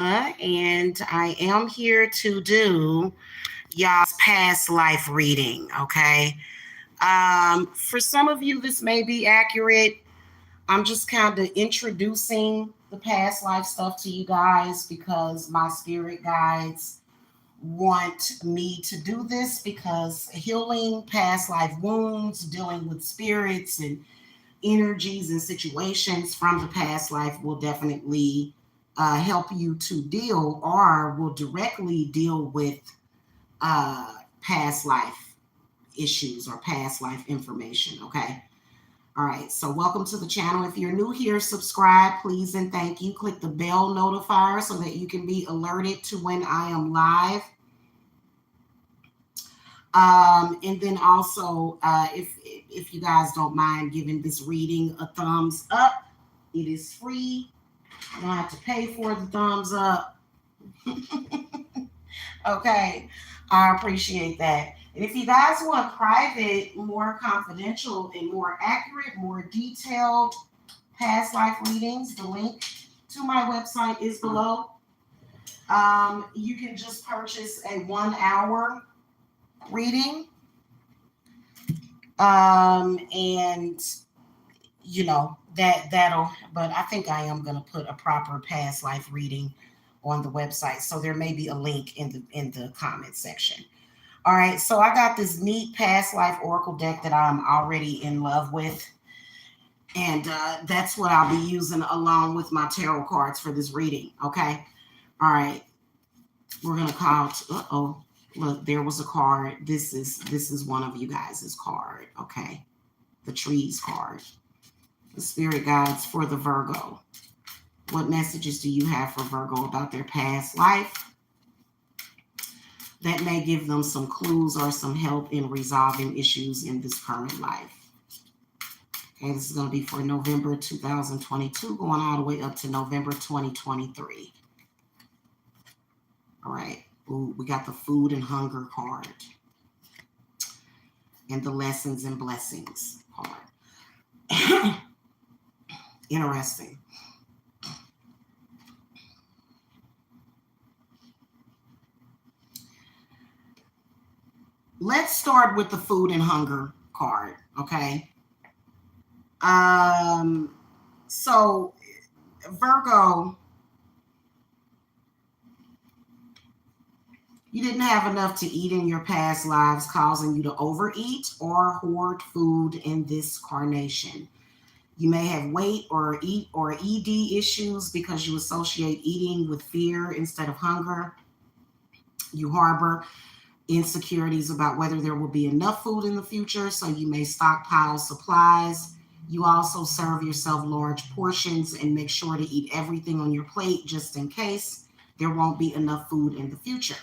And I am here to do y'all's past life reading, okay? For some of you, this may be accurate. I'm just kind of introducing the past life stuff to you guys because my spirit guides want me to do this because healing past life wounds, dealing with spirits and energies and situations from the past life will definitely help you to deal or will directly deal with past life issues or past life information. Okay. All right. So, welcome to the channel. If you're new here, subscribe, please, and thank you. Click the bell notifier so that you can be alerted to when I am live. And then also, if you guys don't mind giving this reading a thumbs up, it is free. You don't have to pay for the thumbs up. Okay, I appreciate that. And if you guys want private, more confidential, and more accurate, more detailed past life readings, the link to my website is below. You can just purchase a 1 hour reading. And that'll, but I think I am going to put a proper past life reading on the website, so there may be a link in the comment section. All right, so I got this neat past life oracle deck that I'm already in love with, and that's what I'll be using along with my tarot cards for this reading. Okay, all right, we're gonna call. Look, there was a card. This is one of you guys' card. Okay, the trees card. The spirit guides for the Virgo. What messages do you have for Virgo about their past life that may give them some clues or some help in resolving issues in this current life? Okay, this is going to be for November 2022, going all the way up to November 2023. All right. Ooh, we got the food and hunger card and the lessons and blessings card. Interesting. Let's start with the food and hunger card, okay? So Virgo, you didn't have enough to eat in your past lives, causing you to overeat or hoard food in this carnation. You may have weight or ED issues because you associate eating with fear instead of hunger. You harbor insecurities about whether there will be enough food in the future, so you may stockpile supplies. You also serve yourself large portions and make sure to eat everything on your plate just in case there won't be enough food in the future.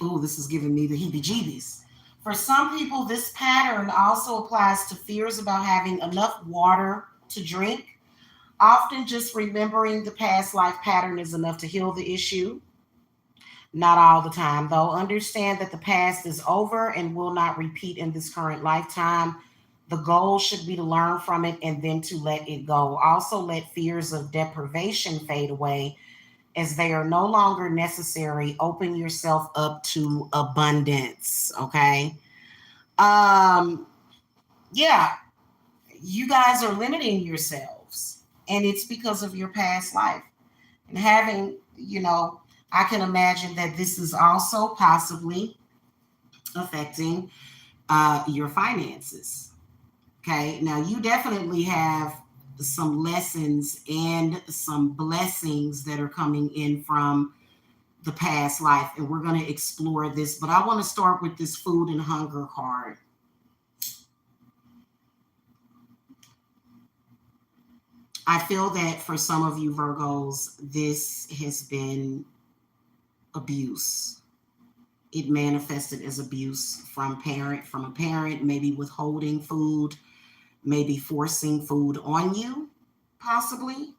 Oh, this is giving me the heebie-jeebies. For some people, this pattern also applies to fears about having enough water to drink. Often just remembering the past life pattern is enough to heal the issue. Not all the time, though. Understand that the past is over and will not repeat in this current lifetime. The goal should be to learn from it and then to let it go. Also, let fears of deprivation fade away as they are no longer necessary. Open yourself up to abundance. Okay. Yeah, you guys are limiting yourselves, and it's because of your past life. And having, I can imagine that this is also possibly affecting your finances. Okay. Now, you definitely have some lessons and some blessings that are coming in from the past life, and we're going to explore this. But I want to start with this food and hunger card. I feel that for some of you Virgos, this has been abuse. It manifested as abuse from a parent, maybe withholding food, maybe forcing food on you, possibly.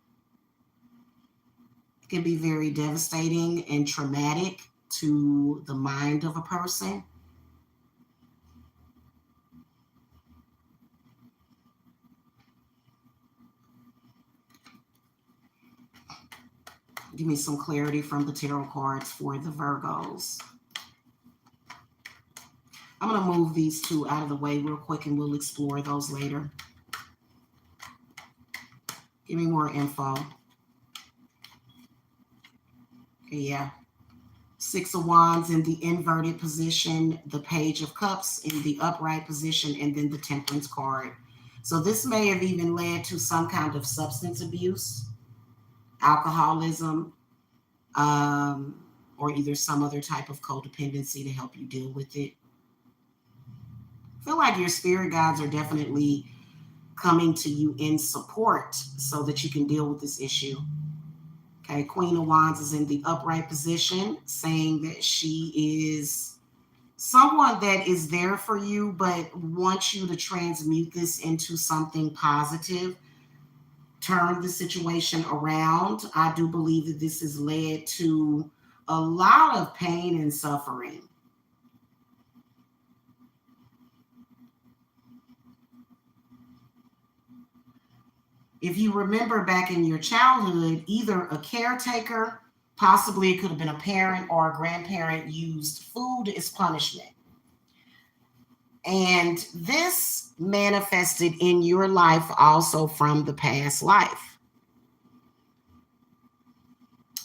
It can be very devastating and traumatic to the mind of a person. Give me some clarity from the tarot cards for the Virgos. I'm going to move these two out of the way real quick and we'll explore those later. Give me more info. Yeah. Six of Wands in the inverted position, the Page of Cups in the upright position, and then the Temperance card. So this may have even led to some kind of substance abuse, alcoholism, or either some other type of codependency to help you deal with it. I feel like your spirit guides are definitely coming to you in support so that you can deal with this issue. Okay, Queen of Wands is in the upright position, saying that she is someone that is there for you, but wants you to transmute this into something positive, turn the situation around. I do believe that this has led to a lot of pain and suffering. If you remember back in your childhood, either a caretaker, possibly it could have been a parent or a grandparent, used food as punishment. And this manifested in your life also from the past life.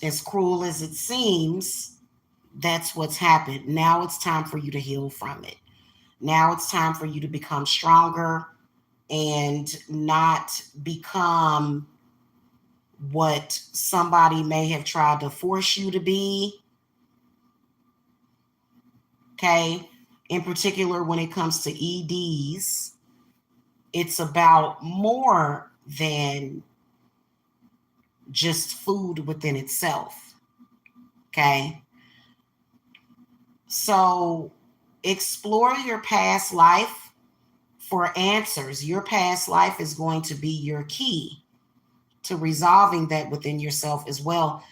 As cruel as it seems, that's what's happened. Now it's time for you to heal from it. Now it's time for you to become stronger and not become what somebody may have tried to force you to be. Okay. In particular, when it comes to EDs, it's about more than just food within itself. Okay. So explore your past life for answers. Your past life is going to be your key to resolving that within yourself as well.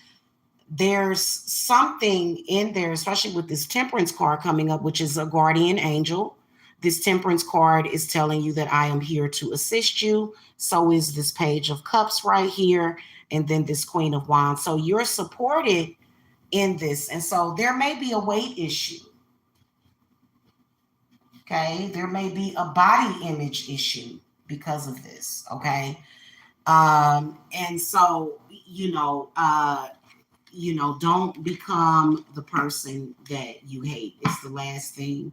There's something in there, especially with this Temperance card coming up, which is a guardian angel. This Temperance card is telling you that I am here to assist you. So is this Page of Cups right here, and then this Queen of Wands. So you're supported in this. And so there may be a weight issue. Okay, there may be a body image issue because of this. Okay, and so don't become the person that you hate. It's the last thing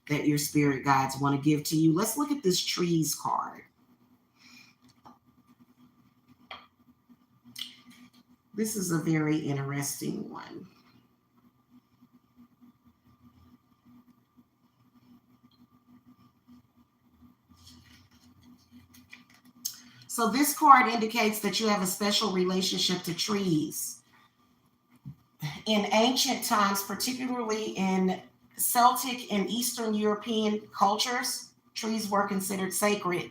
that your spirit guides want to give to you. Let's look at this Trees card. This is a very interesting one. So this card indicates that you have a special relationship to trees. In ancient times, particularly in Celtic and Eastern European cultures, trees were considered sacred.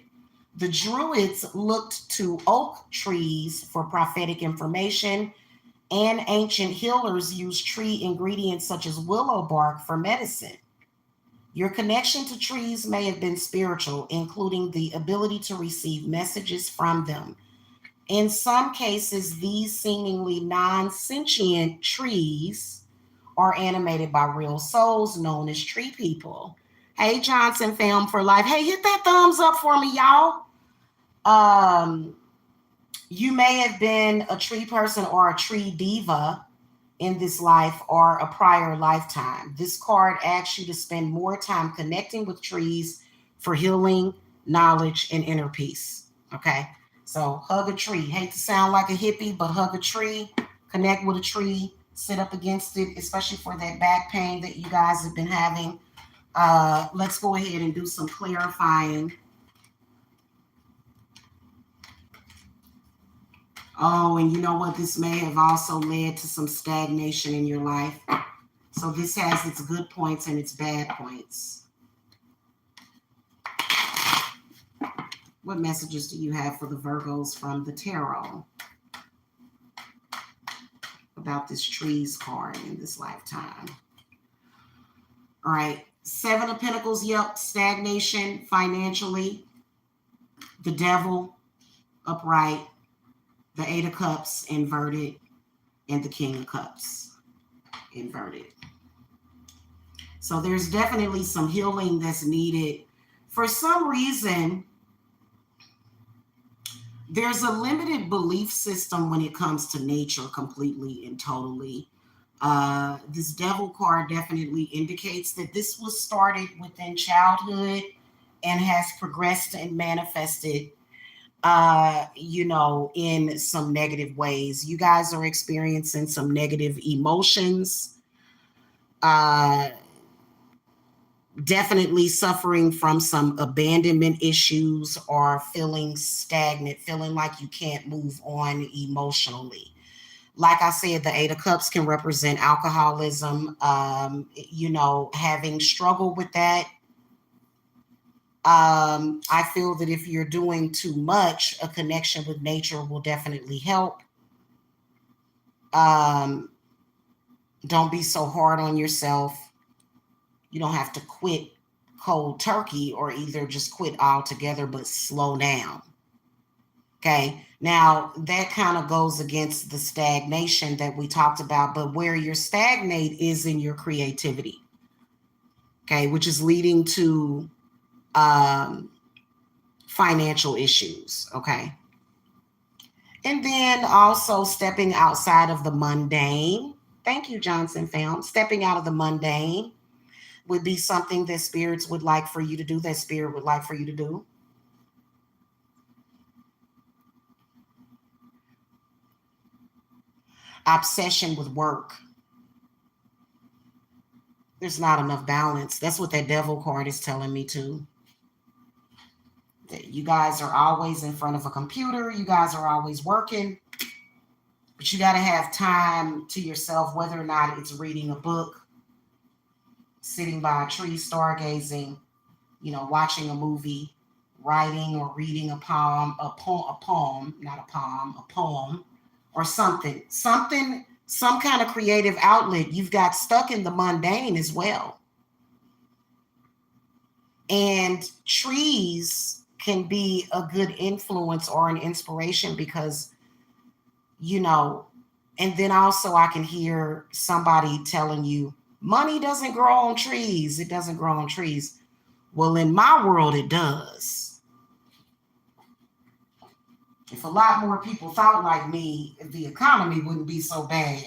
The Druids looked to oak trees for prophetic information, and ancient healers used tree ingredients such as willow bark for medicine. Your connection to trees may have been spiritual, including the ability to receive messages from them. In some cases, these seemingly non-sentient trees are animated by real souls known as tree people. Hey, Johnson Film for Life. Hey, hit that thumbs up for me, y'all. You may have been a tree person or a tree diva in this life or a prior lifetime. This card asks you to spend more time connecting with trees for healing, knowledge, and inner peace. Okay, so hug a tree. Hate to sound like a hippie, but hug a tree, connect with a tree, sit up against it, especially for that back pain that you guys have been having. Let's go ahead and do some clarifying. Oh, and you know what? This may have also led to some stagnation in your life. So this has its good points and its bad points. What messages do you have for the Virgos from the tarot about this Trees card in this lifetime? All right. Seven of Pentacles, yep, stagnation financially. The Devil, upright. The Eight of Cups, inverted. and the King of Cups inverted. So there's definitely some healing that's needed. For some reason, there's a limited belief system when it comes to nature completely and totally. This devil card definitely indicates that this was started within childhood and has progressed and manifested, in some negative ways. You guys are experiencing some negative emotions, uh, definitely suffering from some abandonment issues or feeling stagnant, feeling like you can't move on emotionally. Like I said, the Eight of Cups can represent alcoholism, having struggled with that. I feel that if you're doing too much, a connection with nature will definitely help. Um, don't be so hard on yourself. You don't have to quit cold turkey or either just quit altogether, but slow down. Okay. Now that kind of goes against the stagnation that we talked about, but where you're stagnate is in your creativity. Okay. Which is leading to financial issues. Okay. And then also stepping outside of the mundane. Thank you, Johnson Found. Stepping out of the mundane would be something that spirits would like for you to do, that spirit would like for you to do. Obsession with work. There's not enough balance. That's what that devil card is telling me too. That you guys are always in front of a computer. You guys are always working. But you got to have time to yourself, whether or not it's reading a book, sitting by a tree, stargazing, watching a movie, writing or reading a poem, a poem, or something, some kind of creative outlet. You've got stuck in the mundane as well. And trees can be a good influence or an inspiration because, and then also I can hear somebody telling you, money doesn't grow on trees. It doesn't grow on trees. Well, in my world, it does. If a lot more people thought like me, the economy wouldn't be so bad.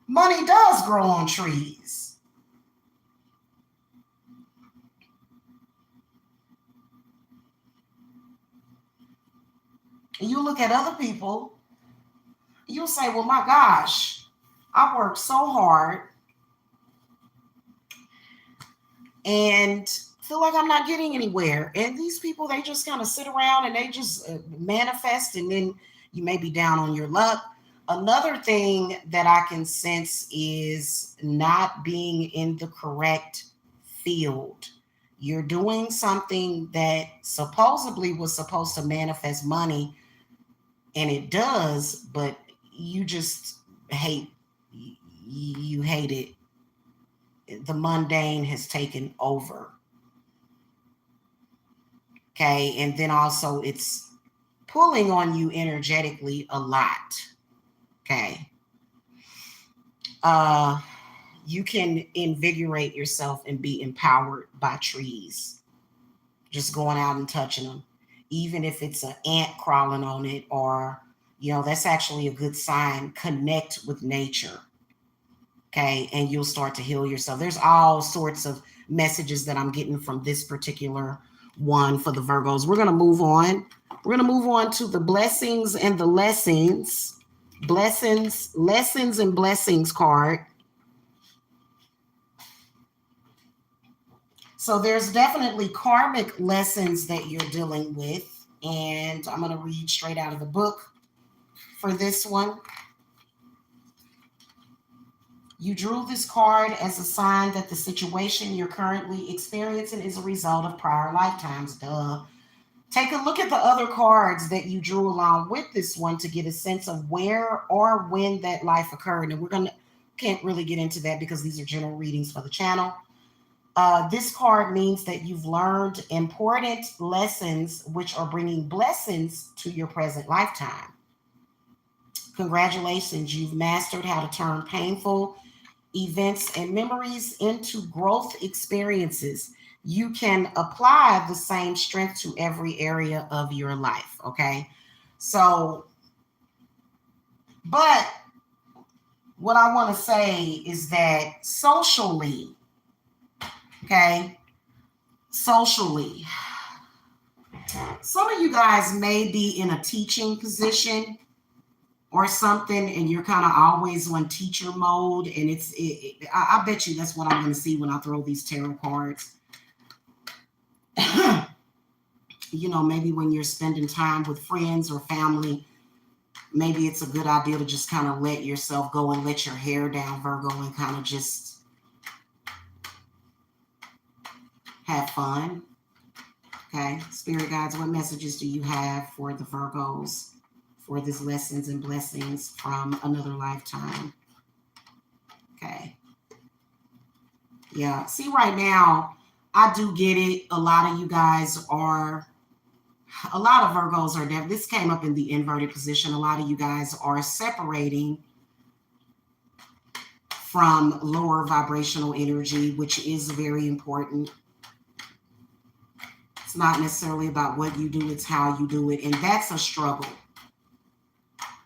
Money does grow on trees. And you look at other people, you'll say, well, my gosh, I worked so hard and feel like I'm not getting anywhere. And these people, they just kind of sit around and they just manifest, and then you may be down on your luck. Another thing that I can sense is not being in the correct field. You're doing something that supposedly was supposed to manifest money, and it does, but you just hate it. The mundane has taken over. Okay. And then also it's pulling on you energetically a lot. Okay. You can invigorate yourself and be empowered by trees. Just going out and touching them. Even if it's an ant crawling on it, or, that's actually a good sign. Connect with nature. Okay. And you'll start to heal yourself. There's all sorts of messages that I'm getting from this particular one for the Virgos. We're going to move on. We're going to move on to the blessings and the lessons. Lessons and blessings card. So there's definitely karmic lessons that you're dealing with. And I'm going to read straight out of the book for this one. You drew this card as a sign that the situation you're currently experiencing is a result of prior lifetimes. Duh. Take a look at the other cards that you drew along with this one to get a sense of where or when that life occurred. And can't really get into that because these are general readings for the channel. This card means that you've learned important lessons which are bringing blessings to your present lifetime. Congratulations, you've mastered how to turn painful events and memories into growth experiences. You can apply the same strength to every area of your life. Okay. So, but what I want to say is that socially, okay, socially, some of you guys may be in a teaching position or something, and you're kind of always on teacher mode. And I bet you that's what I'm going to see when I throw these tarot cards. You know, maybe when you're spending time with friends or family, maybe it's a good idea to just kind of let yourself go and let your hair down, Virgo, and kind of just have fun. Okay, Spirit guides, what messages do you have for the Virgos for these lessons and blessings from another lifetime? Okay. Yeah, see, right now, I do get it. A lot of Virgos are, this came up in the inverted position. A lot of you guys are separating from lower vibrational energy, which is very important. It's not necessarily about what you do, it's how you do it. And that's a struggle.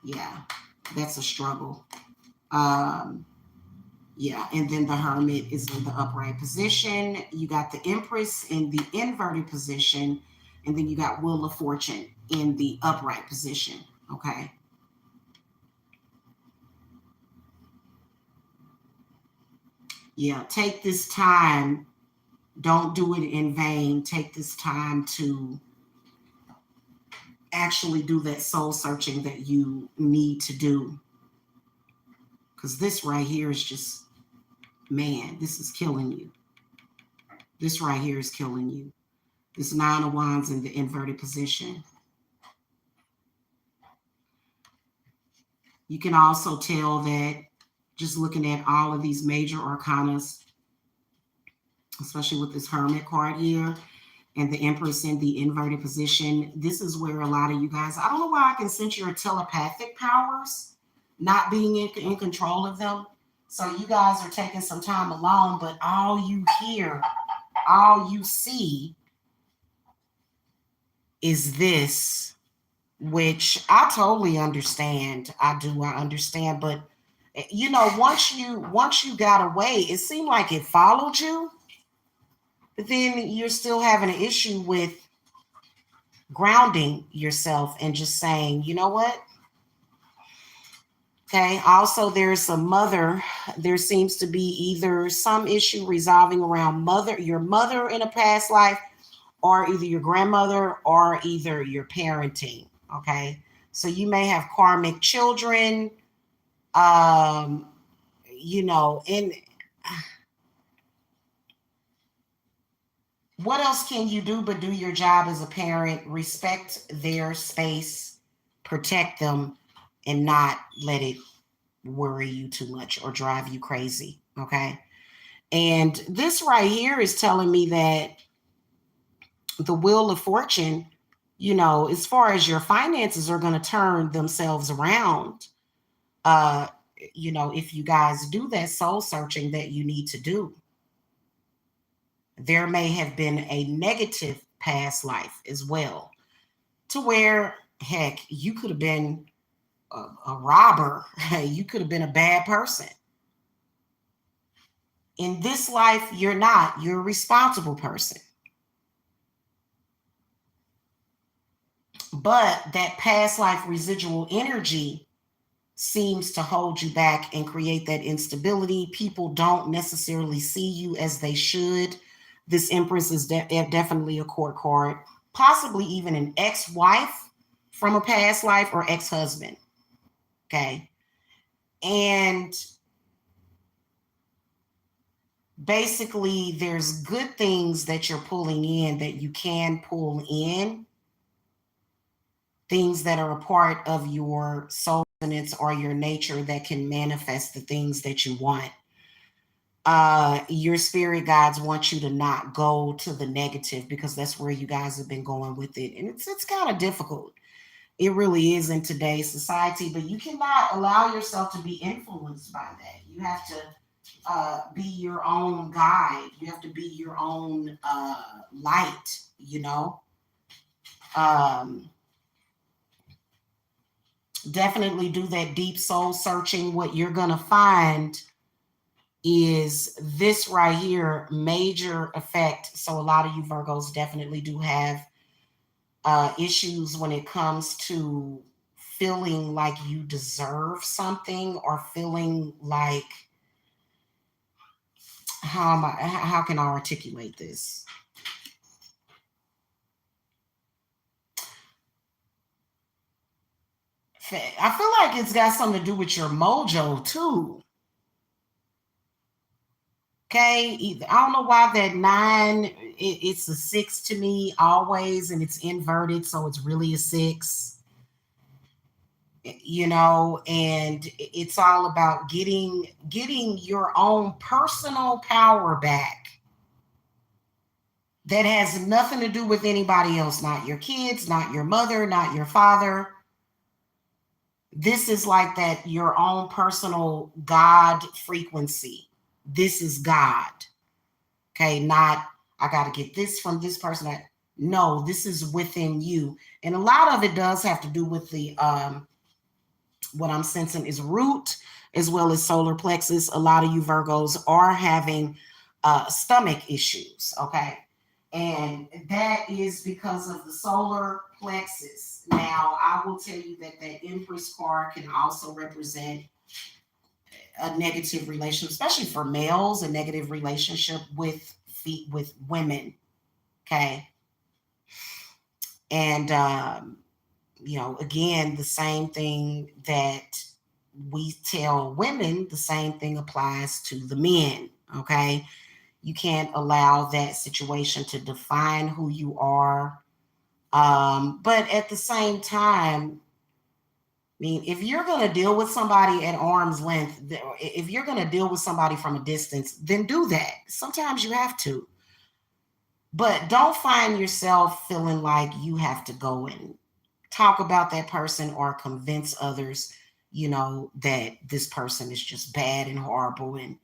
Yeah, that's a struggle. Yeah, and then the Hermit is in the upright position. You got the Empress in the inverted position, and then you got Wheel of Fortune in the upright position. Okay. Yeah, take this time. Don't do it in vain. Take this time to actually do that soul searching that you need to do. Because this right here is just, man, this is killing you. This right here is killing you. This Nine of Wands in the inverted position. You can also tell that just looking at all of these major arcanas, especially with this Hermit card here and the Empress in the inverted position, this is where a lot of you guys, I don't know why I can sense your telepathic powers, not being in control of them. So you guys are taking some time alone, but all you hear, all you see is this, which I totally understand. I understand. But you know, once you got away, it seemed like it followed you. But then you're still having an issue with grounding yourself and just saying, you know what? Okay. Also, there's a mother. There seems to be either some issue resolving around your mother in a past life, or either your grandmother, or either your parenting. Okay. So you may have karmic children, you know, and what else can you do but do your job as a parent, respect their space, protect them, and not let it worry you too much or drive you crazy. Okay. And this right here is telling me that the Wheel of Fortune, you know, as far as your finances are going to turn themselves around, you know, if you guys do that soul searching that you need to do. There may have been a negative past life as well, to where, heck, you could have been a robber. You could have been a bad person. In this life, you're not. You're a responsible person. But that past life residual energy seems to hold you back and create that instability. People don't necessarily see you as they should. This Empress is definitely a court card, possibly even an ex-wife from a past life or ex-husband. Okay. And basically, there's good things that you're pulling in that you can pull in, things that are a part of your soul or your nature that can manifest the things that you want. Your spirit guides want you to not go to the negative, because that's where you guys have been going with it. And it's kind of difficult. It really is in today's society, but you cannot allow yourself to be influenced by that. You have to be your own guide. You have to be your own light, you know. Um, Definitely do that deep soul searching. What you're going to find is this right here, major effect. So a lot of you Virgos definitely do have issues when it comes to feeling like you deserve something, or feeling like, how can I articulate this? I feel like it's got something to do with your mojo too. Okay, I don't know why that nine, it's a six to me always, and it's inverted, so it's really a six, you know. And it's all about getting your own personal power back. That has nothing to do with anybody else, not your kids, not your mother, not your father. This is like that, your own personal God frequency. This is God. Okay, not I got to get this from this person. No, this is within you. And a lot of it does have to do with the what I'm sensing is root as well as solar plexus. A lot of you Virgos are having stomach issues, okay? And that is because of the solar plexus. Now, I will tell you that that Empress card can also represent a negative relationship, especially for males, a negative relationship with women. Okay. And you know, again, the same thing that we tell women, the same thing applies to the men. Okay. You can't allow that situation to define who you are. But at the same time, I mean, if you're going to deal with somebody at arm's length, if you're going to deal with somebody from a distance, then do that. Sometimes you have to. But don't find yourself feeling like you have to go and talk about that person or convince others, you know, that this person is just bad and horrible. And,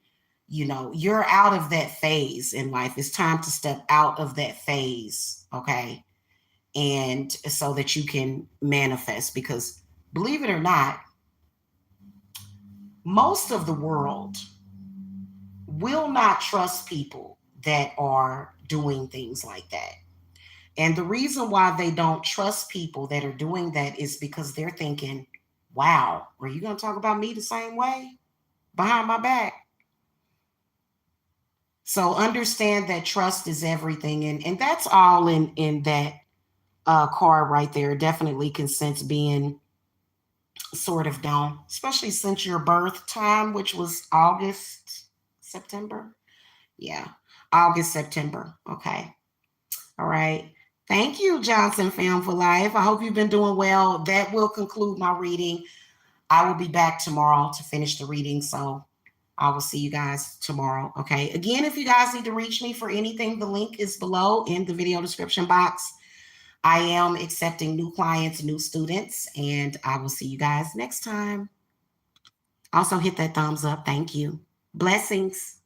you know, you're out of that phase in life. It's time to step out of that phase. Okay. And so that you can manifest, because believe it or not, most of the world will not trust people that are doing things like that. And the reason why they don't trust people that are doing that is because they're thinking, wow, are you going to talk about me the same way behind my back? So understand that trust is everything. And that's all in that card right there. Definitely can sense being sort of down, especially since your birth time, which was August, September. Yeah, August, September. Okay. All right. Thank you, Johnson Fam for Life. I hope you've been doing well. That will conclude my reading. I will be back tomorrow to finish the reading. So I will see you guys tomorrow. Okay. Again, if you guys need to reach me for anything, the link is below in the video description box. I am accepting new clients, new students, and I will see you guys next time. Also, hit that thumbs up. Thank you. Blessings.